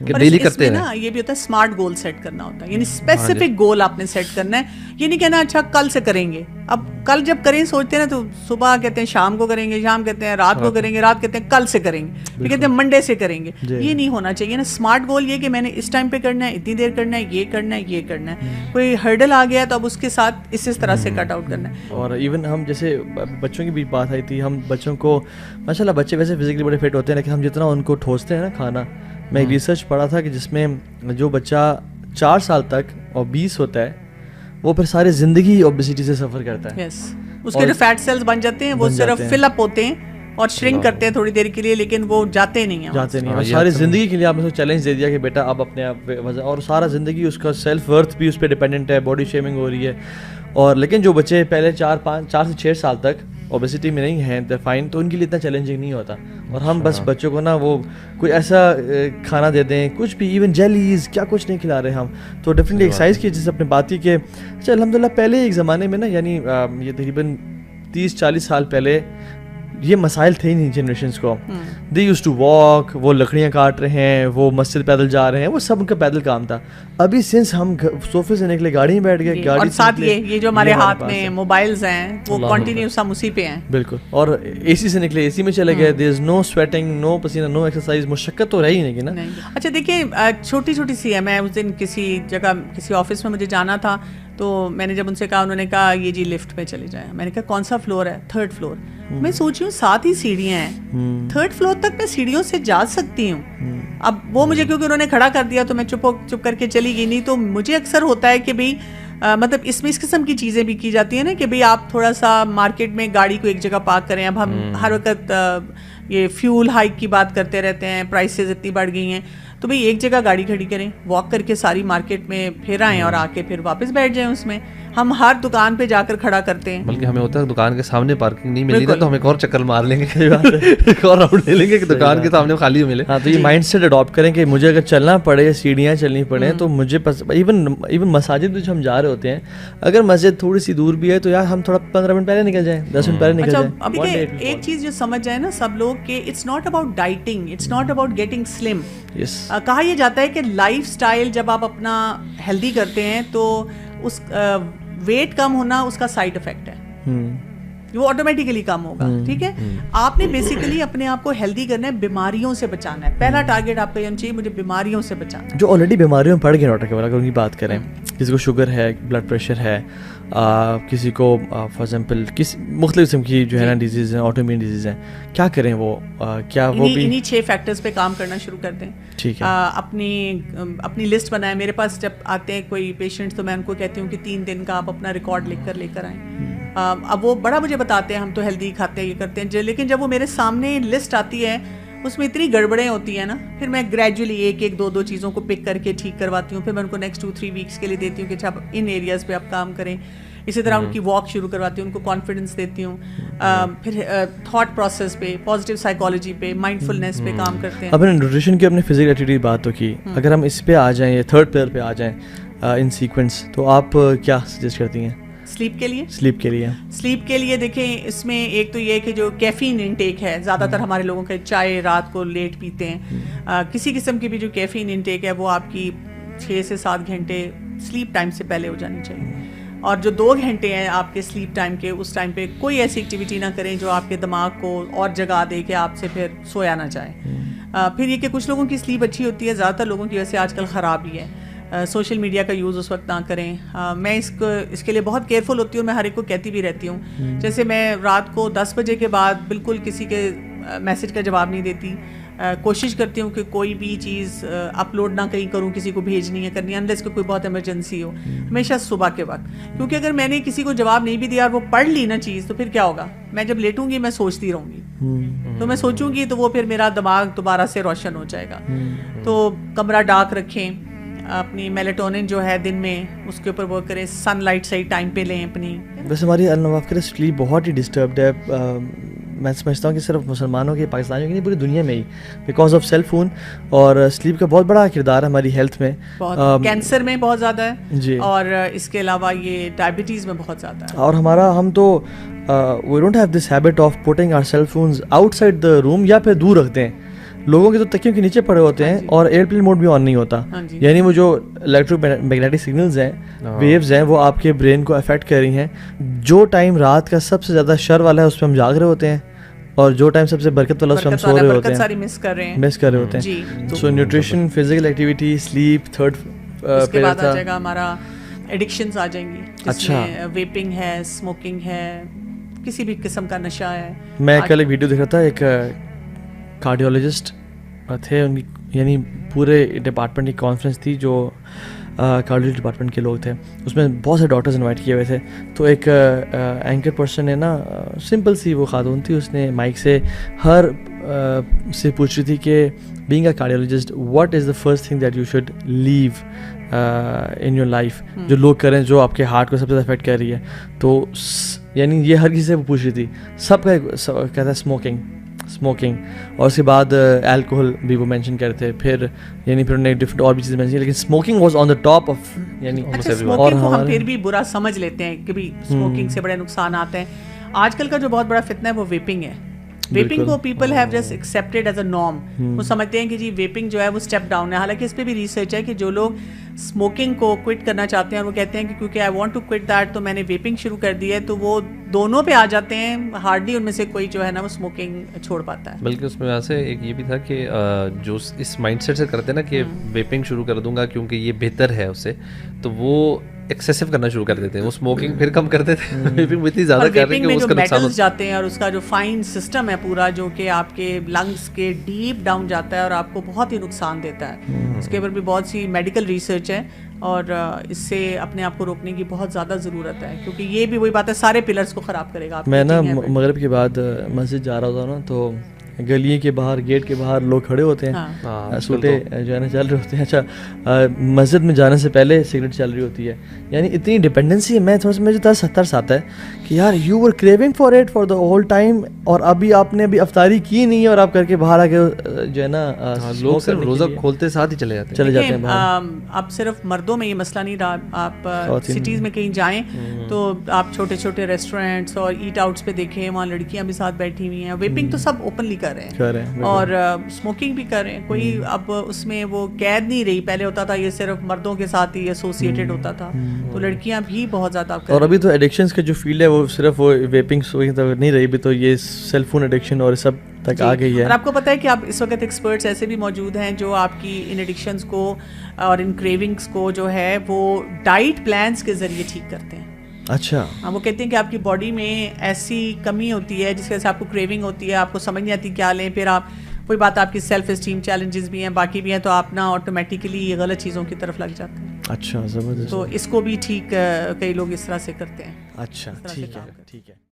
کہ ڈیلی کرتے ہیں نا. یہ بھی ہوتا ہے اسمارٹ گول سیٹ کرنا ہوتا ہے, یعنی اسپیسیفک گول آپ نے سیٹ کرنا ہے. یہ نہیں کہنا اچھا کل سے کریں گے. اب کل جب کریں سوچتے ہیں نا تو صبح کہتے ہیں شام کو کریں گے, شام کہتے ہیں رات کو کریں گے, رات کہتے ہیں کل سے کریں گے, پھر کہتے ہیں منڈے سے کریں گے. یہ نہیں ہونا چاہیے نا. اسمارٹ گول یہ کہ میں نے اس ٹائم پہ کرنا ہے, اتنی دیر کرنا ہے, یہ کرنا ہے, یہ کرنا ہے. کوئی ہرڈل آ گیا تو اب اس کے ساتھ اس طرح سے کٹ آؤٹ کرنا ہے. اور ایون ہم جیسے بچوں کی بھی بات آئی تھی, ہم بچوں کو ماشاء اللہ بچے ویسے فزیکلی بڑے فٹ ہوتے ہیں, لیکن ہم جتنا ان کو ٹھوستے ہیں نا کھانا, میں ایک ریسرچ پڑھا تھا کہ جس میں جو بچہ 4 سال تک اور 20 ہوتا ہے وہ پھر ساری زندگی اوبیسٹی سے سفر کرتا ہے. اس کے جو فیٹ سیلز بن جاتے ہیں وہ صرف فل اپ ہوتے ہیں اور شرنک کرتے ہیں تھوڑی دیر کے لیے, لیکن وہ جاتے نہیں ہیں. اور ساری زندگی کے لیے آپ نے اس کو چیلنج دے دیا کہ بیٹا اب اپنے آپ وزن, اور سارا زندگی اس کا سیلف ورتھ بھی اس پہ ڈیپینڈنٹ ہے, باڈی شیمنگ ہو رہی ہے. اور لیکن جو بچے پہلے 4 سے 6 سال تک اوبیسٹی میں نہیں ہیں فائن, تو ان کے لیے اتنا چیلنجنگ نہیں ہوتا. اور ہم بس بچوں کو نا وہ کوئی ایسا کھانا دے دیں, کچھ بھی ایون جیلیز کیا کچھ نہیں کھلا رہے ہم. تو ڈیفینیٹلی ایکسرسائز کی جیسے اپنے بات کی کہ اچھا الحمد للہ پہلے ایک زمانے میں نا, یعنی یہ تقریباً 30-40 سال پہلے یہ مسائل تھے ہی نہیں جنریشنس کو. دے یوز ٹو واک, وہ لکڑیاں کاٹ رہے ہیں, وہ مسجد پیدل جا رہے ہیں, وہ سب ان کا پیدل کام تھا. ابھی سنس ہم صوفے سے نکلے گاڑی میں بیٹھ گئے, اور ساتھ یہ جو ہمارے ہاتھ میں موبائلز ہیں وہ کنٹینیوس ہم اسی پہ ہیں. بالکل. اور اے سی سے نکلے, اے سی میں چلے گئے. دیر از نو سویٹنگ, نو پسینہ, نو ایکسرسائز. مشقت تو رہی نہیں نا. اچھا دیکھیے چھوٹی چھوٹی سی ہے. میں اس دن کسی جگہ کسی آفس میں مجھے جانا تھا, تو میں نے جب ان سے کہا, انہوں نے کہا یہ جی لفٹ پہ چلے جائیں. میں نے کہا کون سا فلور ہے؟ 3rd floor. میں سوچ رہی ہوں 7 ہی سیڑھیاں ہیں, 3rd فلور تک میں سیڑھیوں سے جا سکتی ہوں. اب وہ مجھے کیونکہ انہوں نے کھڑا کر دیا تو میں چپ کر کے چلی گئی. نہیں تو مجھے اکثر ہوتا ہے کہ بھائی مطلب اس میں اس قسم کی چیزیں بھی کی جاتی ہیں نا کہ بھائی آپ تھوڑا سا مارکیٹ میں گاڑی کو ایک جگہ پارک کریں. اب ہم ہر وقت یہ فیول ہائیک کی بات کرتے رہتے ہیں, پرائسز اتنی بڑھ گئی ہیں, تو بھائی ایک جگہ گاڑی کھڑی کریں, واک کر کے ساری مارکیٹ میں پھر آئیں اور آ کے پھر واپس بیٹھ جائیں اس میں. ہم ہر دکان پہ جا کر کھڑا کرتے ہیں, بلکہ ہمیں ہوتا ہے دکان کے سامنے پارکنگ نہیں ملی تو ہم ایک اور چکر مار لیں گے, ایک اور راؤنڈ لے لیں گے کہ دکان کے سامنے خالی ملے. ہاں, تو یہ مائنڈ سیٹ اڈاپٹ کریں کہ مجھے اگر چلنا پڑے, سیڑھیاں چلنی پڑیں, تو مجھے ایون مساجد میں جو ہم جا رہے ہوتے ہیں, اگر مسجد تھوڑی سی دور بھی ہے تو یار ہم تھوڑا 15 منٹ پہلے نکل جائیں, 10 منٹ پہلے نکل جائیں. اب ایک چیز جو سمجھ جائے نا سب لوگ کہ it's not about dieting, it's not about getting slim. کہا یہ جاتا ہے کہ لائف سٹائل جب آپ اپنا ہیلدی کرتے ہیں تو اس ویٹ کم ہونا اس کا سائڈ افیکٹ ہے, وہ آٹومیٹیکلی کم ہوگا. ٹھیک ہے, آپ نے بیسیکلی اپنے آپ کو ہیلدی کرنا ہے, بیماریوں سے بچانا ہے. پہلا ٹارگیٹ آپ کا یہ چاہیے مجھے بیماریوں سے بچانا. جو آلریڈی بیماریوں میں پڑ گئے ڈاکٹر کے اگر ان کی بات کریں, کسی کو شوگر ہے, بلڈ پریشر ہے, کسی کو فار ایگزامپل مختلف قسم کی جو ہے نا ڈیزیز ہیں, آٹو امیون ڈیزیز ہیں, کیا کریں وہ, کیا وہ بھی انہیں 6 فیکٹرز پہ کام کرنا شروع کر دیں. ٹھیک ہے, اپنی لسٹ بنائیں. میرے پاس جب آتے ہیں کوئی پیشنٹ تو میں ان کو کہتی ہوں کہ 3 دن کا آپ اپنا ریکارڈ لے کر آئیں. اب وہ بڑا مجھے بتاتے ہیں ہم تو ہیلدی کھاتے ہیں, یہ کرتے ہیں, لیکن جب وہ میرے سامنے لسٹ آتی ہے اس میں اتنی گڑبڑیں ہوتی ہیں نا, پھر میں گریجولی 1-2 چیزوں کو پک کر کے ٹھیک کرواتی ہوں. پھر میں ان کو نیکسٹ 2-3 ویکس کے لیے دیتی ہوں کہ اچھا ان ایریاز پہ آپ کام کریں. اسی طرح ان کی واک شروع کرواتی ہوں, ان کو کانفیڈنس دیتی ہوں. پھر تھاٹ پروسیس پہ, پازیٹیو سائیکالوجی پہ, مائنڈ فلنس پہ کام کرتے ہیں. اب نے نیوٹریشن کی اپنے فزیکل ایکٹیویٹی بات تو کی, اگر ہم اس پہ آ جائیں, یہ 3rd پلیئر پہ آ جائیں ان سیکوینس, تو آپ کیا سجیسٹ کرتی ہیں سلیپ کے لیے؟ دیکھیں اس میں ایک تو یہ کہ جو کیفین انٹیک ہے, زیادہ تر ہمارے لوگوں کے چائے رات کو لیٹ پیتے ہیں. کسی قسم کی بھی جو کیفین انٹیک ہے وہ آپ کی 6 سے 7 گھنٹے سلیپ ٹائم سے پہلے ہو جانی چاہیے. اور جو 2 گھنٹے ہیں آپ کے سلیپ ٹائم کے, اس ٹائم پہ کوئی ایسی ایکٹیویٹی نہ کریں جو آپ کے دماغ کو اور جگا دے کہ آپ سے پھر سویا نہ جائے. پھر یہ کہ کچھ لوگوں کی سلیپ اچھی ہوتی ہے, زیادہ تر لوگوں کی ویسے آج کل خراب ہی ہے. سوشل میڈیا کا یوز اس وقت نہ کریں. میں اس کے لیے بہت کیئرفل ہوتی ہوں, میں ہر ایک کو کہتی بھی رہتی ہوں. جیسے میں رات کو 10 بجے کے بعد بالکل کسی کے میسج کا جواب نہیں دیتی. کوشش کرتی ہوں کہ کوئی بھی چیز اپلوڈ نہ کہیں کروں, کسی کو بھیجنی ہے کرنی ہے انلیس کہ کوئی بہت ایمرجنسی ہو, ہمیشہ صبح کے وقت. کیونکہ اگر میں نے کسی کو جواب نہیں بھی دیا اور وہ پڑھ لی نا چیز, تو پھر کیا ہوگا, میں جب لیٹوں گی میں سوچتی رہوں گی, تو میں سوچوں گی تو وہ پھر میرا دماغ دوبارہ سے روشن ہو جائے گا. تو کمرہ ڈارک رکھیں, اپنی میلیٹونن جو ہے دن میں اس کے اوپر ورک کریں, سن لائٹ صحیح ٹائم پہ لیں اپنی. ویسے ہماری اللہ سلیپ بہت ہی ڈسٹربڈ ہے. میں سمجھتا ہوں کہ صرف مسلمانوں کے, پاکستانیوں کی نہیں, پوری دنیا میں ہی بیکاز آف سیل فون. اور سلیپ کا بہت بڑا کردار ہے ہماری ہیلتھ میں, کینسر میں بہت زیادہ ہے جی, اور اس کے علاوہ یہ ڈائبٹیز میں بہت زیادہ ہے. اور ہم تو we don't have this habit of putting our cell phones outside the room, یا پھر دور رکھتے ہیں. لوگوں کے تو تکیوں کے نیچے پڑے ہوتے ہیں اور ایئرپلین موڈ بھی آن نہیں ہوتا. یعنی وہ جو الیکٹرو میگنیٹک سگنلز ہیں, ویوز ہیں, وہ آپ کے برین کو افیکٹ کر رہی ہیں. جو ٹائم رات کا سب سے زیادہ شر والا ہے اس پہ ہم جاگ رہے ہوتے ہیں, اور جو ٹائم سب سے برکت والا اس پہ ہم سو رہے ہوتے ہیں, مس کر رہے ہوتے ہیں. So nutrition, physical activity, sleep, third اس کے بعد آ جائے گا ہمارا ایڈکشنز آ جائیں گی, جس میں ویپنگ ہے, اسموکنگ ہے, کسی بھی قسم کا نشہ ہے. میں کل ایک ویڈیو دیکھ رہا تھا, ایک کارڈیولوجسٹ تھے, ان کی یعنی پورے ڈپارٹمنٹ کی کانفرنس تھی, جو کارڈیولوجی ڈپارٹمنٹ کے لوگ تھے, اس میں بہت سے ڈاکٹرز انوائٹ کیے ہوئے تھے. تو ایک اینکر پرسن نے نا, سمپل سی وہ خاتون تھی, اس نے مائک سے ہر سے پوچھ رہی تھی کہ being a cardiologist what is the first thing that you should leave in your life, جو لوگ کریں جو آپ کے ہارٹ کو سب سے زیادہ افیکٹ کر رہی ہے. تو یعنی یہ ہر کسی سے وہ پوچھ رہی تھی, سب کا کہتا ہے اسموکنگ, اور اس کے بعد الکوہل بھی وہ مینشن کرتے. پھر یعنی پھر انہوں نے ڈفرنٹ اور بھی چیزیں مینشن کی, لیکن smoking was on the top of. یعنی اور ہم پھر بھی برا سمجھ لیتے ہیں کہ بھی اسموکنگ سے بڑے نقصانات ہیں. آج کل کا جو بہت بڑا فتنہ ہے وہ ویپنگ ہے. ویپنگ کو people have just accepted as a norm. وہ سمجھتے ہیں کہ جی ویپنگ جو ہے وہ اسٹیپ ڈاؤن ہے. حالانکہ اس پہ بھی ریسرچ ہے کہ جو لوگ اسموکنگ کو کوئٹ کرنا چاہتے ہیں اور وہ کہتے ہیں کہ کیونکہ I want to quit that تو میں نے ویپنگ شروع کر دی ہے, تو وہ دونوں پہ آ جاتے ہیں. ہارڈلی ان میں سے کوئی جو ہے نا وہ اسموکنگ چھوڑ پاتا ہے. بلکہ اس میں وہاں سے ایک یہ بھی تھا کہ جو اس مائنڈ سیٹ سے کرتے ہیں نا کہ ویپنگ شروع کر دوں گا کیونکہ یہ بہتر ہے اس سے, تو وہ ایکسیسو کرنا شروع کر دیتے ہیں. وہ اسموکنگ پھر کم کرتے تھے, ویپنگ اتنی زیادہ کر رہے ہیں کہ اس کا نقصان جاتے ہیں, اور اس کا جو فائن سسٹم ہے پورا, جو کہ آپ کے لنگس کے ڈیپ ڈاؤن جاتا ہے اور آپ کو بہت ہی نقصان دیتا ہے. اس کے اوپر بھی بہت سی میڈیکل ریسرچ ہے, اور اس سے اپنے آپ کو روکنے کی بہت زیادہ ضرورت ہے, کیونکہ یہ بھی وہی بات ہے, سارے پلرز کو خراب کرے گا. میں نا مغرب کے بعد مسجد جا رہا تھا نا, تو گلی کے باہر, گیٹ کے باہر لوگ کھڑے ہوتے ہیں, سوٹے جو ہے نا چل رہے ہوتے ہیں. اچھا, مسجد میں جانے سے پہلے سگریٹ چل رہی ہوتی ہے. یعنی اتنی ڈپینڈنسی ہے. میں تھوڑا سا مجھے 10-70 آتا ہے کہ یار you were craving for it for the whole time, اور ابھی آپ نے ابھی افطاری کی نہیں ہے اور آپ کر کے باہر آ کے جو ہے نا لوگ صرف روزہ کھولتے ساتھ ہی چلے جاتے ہیں. اب صرف مردوں میں یہ مسئلہ نہیں رہا, آپ سٹیز میں کہیں جائیں تو آپ چھوٹے چھوٹے ریسٹورینٹس اور ایٹ آؤٹس پہ دیکھیں, وہاں لڑکیاں بھی ساتھ بیٹھی ہوئی ہیں. ویپنگ تو سب اوپنلی کر رہے ہیں اور اسموکنگ بھی کر رہے ہیں. کوئی اب اس میں وہ قید نہیں رہی. پہلے ہوتا تھا یہ صرف مردوں کے ساتھ ہی ایسوسیٹڈ ہوتا تھا, تو لڑکیاں بھی بہت زیادہ. اور ابھی تو ایڈکشنز کا جو فیلڈ ہے وہ صرف وہ ویپنگ نہیں رہی, بھی تو یہ سیل فون ایڈکشن اور سب تک آ گئی ہے. اور آپ کو پتہ ہے کہ آپ اس وقت ایکسپرٹس ایسے بھی موجود ہیں جو آپ کی ان ایڈکشنز کو اور ان کریونگز کو جو ہے وہ ڈائٹ پلانس کے ذریعے ٹھیک کرتے ہیں. اچھا, وہ کہتے ہیں کہ آپ کی باڈی میں ایسی کمی ہوتی ہے جس کی وجہ سے آپ کو کریونگ ہوتی ہے, آپ کو سمجھ نہیں آتی کیا لیں. پھر آپ کوئی بات, آپ کی سیلف اسٹیم چیلنجز بھی ہیں, باقی بھی ہیں, تو آپ نا آٹومیٹیکلی غلط چیزوں کی طرف لگ جاتے ہیں. اچھا, زبردست. تو اس کو بھی ٹھیک کئی لوگ اس طرح سے کرتے ہیں. اچھا, ٹھیک ہے.